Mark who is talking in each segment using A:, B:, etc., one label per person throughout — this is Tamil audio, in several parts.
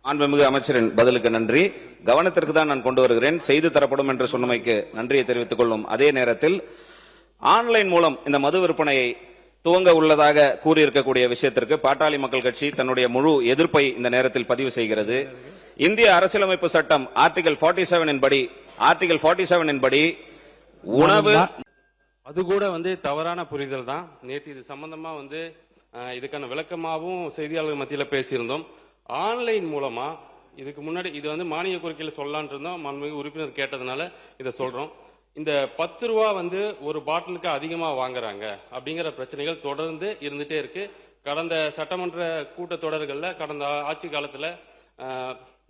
A: மாண்புமிகு அமைச்சரின் பதிலுக்கு நன்றி. கவனத்திற்கு தான் நான் கொண்டு வருகிறேன். செய்து தரப்படும் என்று சொன்னமைக்கு நன்றியை தெரிவித்துக் கொள்ளும் அதே நேரத்தில் ஆன்லைன் மூலம் இந்த மது விற்பனையை துவங்க உள்ளதாக கூறியிருக்கக்கூடிய விஷயத்திற்கு பாட்டாளி மக்கள் கட்சி தன்னுடைய முழு எதிர்ப்பை இந்த நேரத்தில் பதிவு செய்கிறது. இந்திய அரசியலமைப்பு சட்டம் ஆர்டிகல் 47 படி உணவு
B: அது கூட தவறான புரிதல் தான். நேற்று இது சம்பந்தமா இதுக்கான விளக்கமாகவும் செய்தியாளர்கள் மத்தியில் பேசியிருந்தோம். ஆன்லைன் மூலமா இதுக்கு முன்னாடி இது மானிய கோரிக்கையில் சொல்லலான் இருந்தோம். மாண்புமிகு உறுப்பினர் கேட்டதுனால இதை சொல்றோம். இந்த 10 ரூபா ஒரு பாட்டிலுக்கு அதிகமா வாங்குறாங்க அப்படிங்கிற பிரச்சனைகள் தொடர்ந்து இருந்துட்டே இருக்கு. கடந்த சட்டமன்ற கூட்டத்தொடர்கள்ல கடந்த ஆட்சி காலத்துல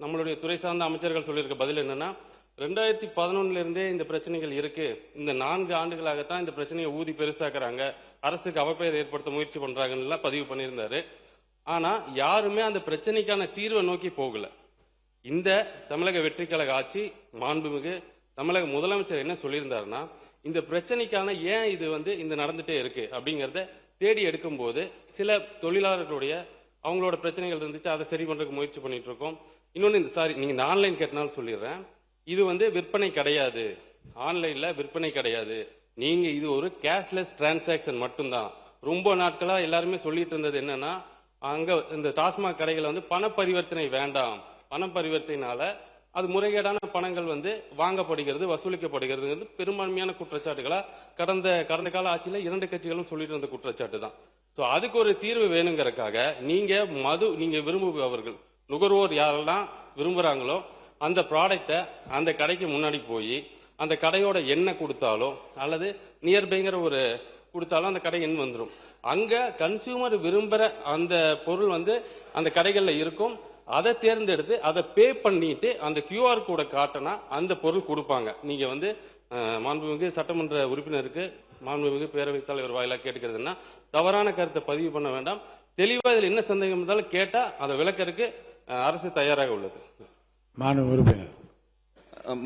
B: நம்மளுடைய துறை சார்ந்த அமைச்சர்கள் சொல்லியிருக்க பதில் என்னன்னா, 2011 இருந்தே இந்த பிரச்சனைகள் இருக்கு. இந்த 4 ஆண்டுகளாகத்தான் இந்த பிரச்சனையை ஊதி பெருசாக்குறாங்க, அரசுக்கு அவப்பெயர் ஏற்படுத்த முயற்சி பண்றாங்கன்னு பதிவு பண்ணியிருந்தாரு. ஆனா யாருமே அந்த பிரச்சனைக்கான தீர்வை நோக்கி போகல. இந்த தமிழக வெற்றி கழக ஆட்சி மாண்புமிகு தமிழக முதலமைச்சர் என்ன சொல்லியிருந்தாருன்னா, இந்த பிரச்சனைக்கான ஏன் இது இந்த நடந்துட்டே இருக்கு அப்படிங்கறத தேடி எடுக்கும் போது சில தொழிலாளர்களுடைய அவங்களோட பிரச்சனைகள் இருந்துச்சு, அதை சரி பண்றதுக்கு முயற்சி பண்ணிட்டு இருக்கோம். இன்னொன்னு நீங்க இந்த ஆன்லைன் கேட்டனால சொல்லிடுறேன், இது விற்பனை கிடையாது, ஆன்லைன்ல விற்பனை கிடையாது. நீங்க இது ஒரு கேஷ்லெஸ் டிரான்சாக்சன் மட்டும்தான். ரொம்ப நாட்களா எல்லாருமே சொல்லிட்டு இருந்தது என்னன்னா, அங்க இந்த டாஸ்மாக் கடைகள் பண பரிவர்த்தனை வேண்டாம், பண பரிவர்த்தனைனால அது முறைகேடான பணங்கள் வாங்கப்படுகிறது, வசூலிக்கப்படுகிறது பெரும்பான்மையான குற்றச்சாட்டுகளா கடந்த கால ஆட்சியில 2 கட்சிகளும் சொல்லிட்டு இருந்த குற்றச்சாட்டு தான். அதுக்கு ஒரு தீர்வு வேணுங்கிறதுக்காக நீங்க விரும்புபவர்கள் நுகர்வோர் யாரெல்லாம் விரும்புறாங்களோ அந்த ப்ராடக்டை அந்த கடைக்கு முன்னாடி போய் அந்த கடையோட எண்ணெய் கொடுத்தாலோ அல்லது நியர்பைங்கிற ஒரு கொடுத்தாலும் அந்த கடை எண் வந்துடும். அங்க கன்சியூமர் விரும்புற அந்த பொருள் அந்த கடைகள்ல இருக்கும். அதை தேர்ந்தெடுத்து அதை பே பண்ணிட்டு அந்த QR கோடை காட்டினா அந்த பொருள் கொடுப்பாங்க. நீங்க மாண்புமிகு சட்டமன்ற உறுப்பினருக்கு மாண்புமிகு பேரவைத் தலைவர் வாயிலாக கேட்டுக்கிறதுன்னா, தவறான கருத்தை பதிவு பண்ண வேண்டாம். தெளிவா இதில் என்ன சந்தேகம் இருந்தாலும் கேட்டா அதை விளக்கறதுக்கு அரசு தயாராக உள்ளது.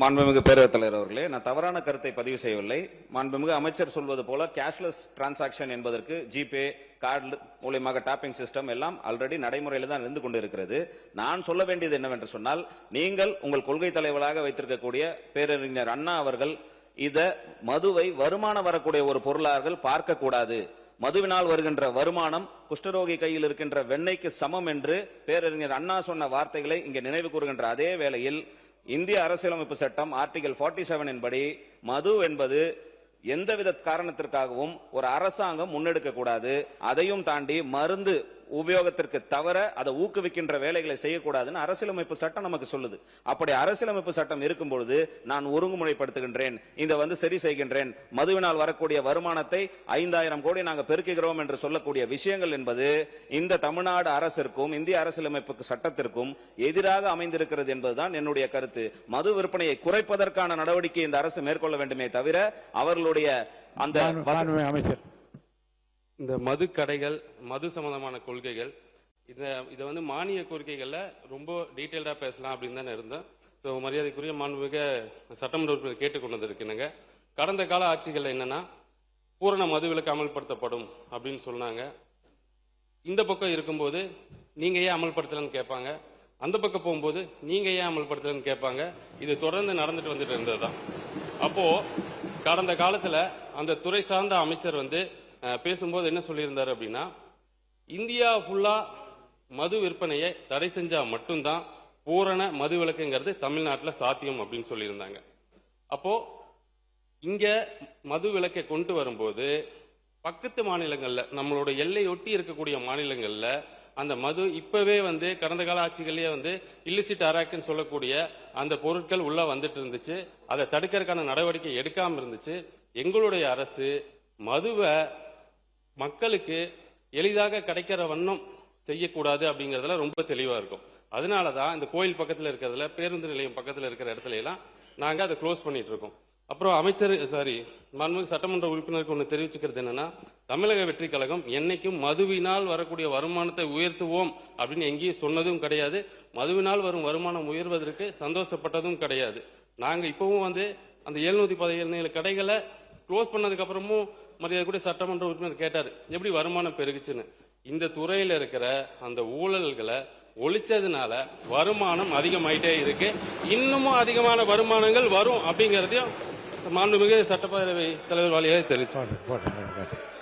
A: மாண்புமிகு பேரவைத் தலைவர் அவர்களே, நான் தவறான கருத்தை பதிவு செய்யவில்லை. மாண்புமிகு அமைச்சர் சொல்வது போல கேஷ்லெஸ் டிரான்சாக்சன் என்பதற்கு ஜிபே, கார்டு மூலமாக டாப்பிங் சிஸ்டம் எல்லாம் ஆல்ரெடி நடைமுறையில் தான் இருந்து கொண்டிருக்கிறது. நான் சொல்ல வேண்டியது என்னவென்று சொன்னால், நீங்கள் உங்கள் கொள்கை தலைவராக வைத்திருக்கக்கூடிய பேரறிஞர் அண்ணா அவர்கள் மதுவை வருமானம் வரக்கூடிய ஒரு பொருளாக பார்க்க கூடாது. மதுவினால் வருகின்ற வருமானம் குஷ்டரோகி கையில் இருக்கின்ற வெண்ணெய்க்கு சமம் என்று பேரறிஞர் அண்ணா சொன்ன வார்த்தைகளை இங்கே நினைவு கூறுகின்ற அதே வேளையில் இந்திய அரசியலமைப்பு சட்டம் ஆர்டிகல் 47 படி மது என்பது எந்தவித காரணத்திற்காகவும் ஒரு அரசாங்கம் முன்னெடுக்க கூடாது. அதையும் தாண்டி மருந்து உபயோகத்திற்கு தவிர அதை ஊக்குவிக்கின்ற வேலைகளை செய்யக்கூடாதுன்னு அரசியலமைப்பு சட்டம் நமக்கு சொல்லுது. அப்படி அரசியலமைப்பு சட்டம் இருக்கும் பொழுது நான் ஒருங்குமுறைப்படுத்துகின்றேன், சரி செய்கின்றேன். மதுவினால் வரக்கூடிய வருமானத்தை 5000 கோடி நாங்கள் பெருக்குகிறோம் என்று சொல்லக்கூடிய விஷயங்கள் என்பது இந்த தமிழ்நாடு அரசிற்கும் இந்திய அரசியலமைப்பு சட்டத்திற்கும் எதிராக அமைந்திருக்கிறது என்பதுதான் என்னுடைய கருத்து. மது விற்பனையை குறைப்பதற்கான நடவடிக்கை இந்த அரசு மேற்கொள்ள வேண்டுமே தவிர அவர்களுடைய அந்த
C: அமைச்சர்
B: இந்த மது கடைகள், மது சம்பந்தமான கொள்கைகள், இதை மானிய கோரிக்கைகள்ல ரொம்ப டீட்டெயில்டா பேசலாம் அப்படின்னு தானே இருந்தேன். மரியாதைக்குரிய மாண்புமிகு சட்டமன்ற உறுப்பினர் கேட்டுக்கொண்டது இருக்குங்க. கடந்த கால ஆட்சிகள் என்னன்னா, பூரண மதுவிலக்கு அமல்படுத்தப்படும் அப்படின்னு சொன்னாங்க. இந்த பக்கம் இருக்கும்போது நீங்க ஏன் அமல்படுத்தலன்னு கேட்பாங்க, அந்த பக்கம் போகும்போது நீங்க ஏன் அமல்படுத்தலன்னு கேட்பாங்க. இது தொடர்ந்து நடந்துட்டு வந்துட்டு இருந்ததுதான். அப்போ கடந்த காலத்துல அந்த துறை சார்ந்த அமைச்சர் பேசும்போது என்ன சொல்லியிருந்தாரு அப்படின்னா, இந்தியா ஃபுல்லா மது விற்பனையை தடை செஞ்சா மட்டும்தான் பூரண மது விலக்குங்கிறது தமிழ்நாட்டில் சாத்தியம் அப்படின்னு சொல்லியிருந்தாங்க. அப்போ இங்க மது விலக்கை கொண்டு வரும்போது பக்கத்து மாநிலங்கள்ல, நம்மளோட எல்லையொட்டி இருக்கக்கூடிய மாநிலங்கள்ல அந்த மது இப்பவே கடந்த கால ஆட்சிகளே இல்லிசிட் அராக்குன்னு சொல்லக்கூடிய அந்த பொருட்கள் உள்ள வந்துட்டு இருந்துச்சு. அதை தடுக்கிறதுக்கான நடவடிக்கை எடுக்காம இருந்துச்சு. எங்களுடைய அரசு மதுவை மக்களுக்கு எளிதாக கிடைக்கிற வண்ணம் செய்யக்கூடாது அப்படிங்கறதுல ரொம்ப தெளிவா இருக்கும். அதனாலதான் இந்த கோயில் பக்கத்துல இருக்கிறதுல, பேருந்து நிலையம் பக்கத்துல இருக்கிற இடத்துல எல்லாம் நாங்க அதை க்ளோஸ் பண்ணிட்டு இருக்கோம். அப்புறம் மாண்புமிகு சட்டமன்ற உறுப்பினருக்கு ஒன்று தெரிவிச்சுக்கிறது என்னன்னா, தமிழக வெற்றி கழகம் என்னைக்கும் மதுவினால் வரக்கூடிய வருமானத்தை உயர்த்துவோம் அப்படின்னு எங்கேயும் சொன்னதும் கிடையாது. மதுவினால் வரும் வருமானம் உயர்வதற்கு சந்தோஷப்பட்டதும் கிடையாது. நாங்க இப்பவும் அந்த 717 கடைகளை க்ளோஸ் பண்ணதுக்கு அப்புறமும் மரியாதை கூட சட்டமன்ற உறுப்பினர் கேட்டார் எப்படி வருமானம் பெருகுச்சுன்னு. இந்த துறையில இருக்கிற அந்த ஊழல்களை ஒழிச்சதுனால வருமானம் அதிகமாயிட்டே இருக்கு. இன்னமும் அதிகமான வருமானங்கள் வரும் அப்படிங்கறதையும் மாண்புமிகு சட்டப்பேரவை தலைவர் வாலியாக தெரிவித்தார்.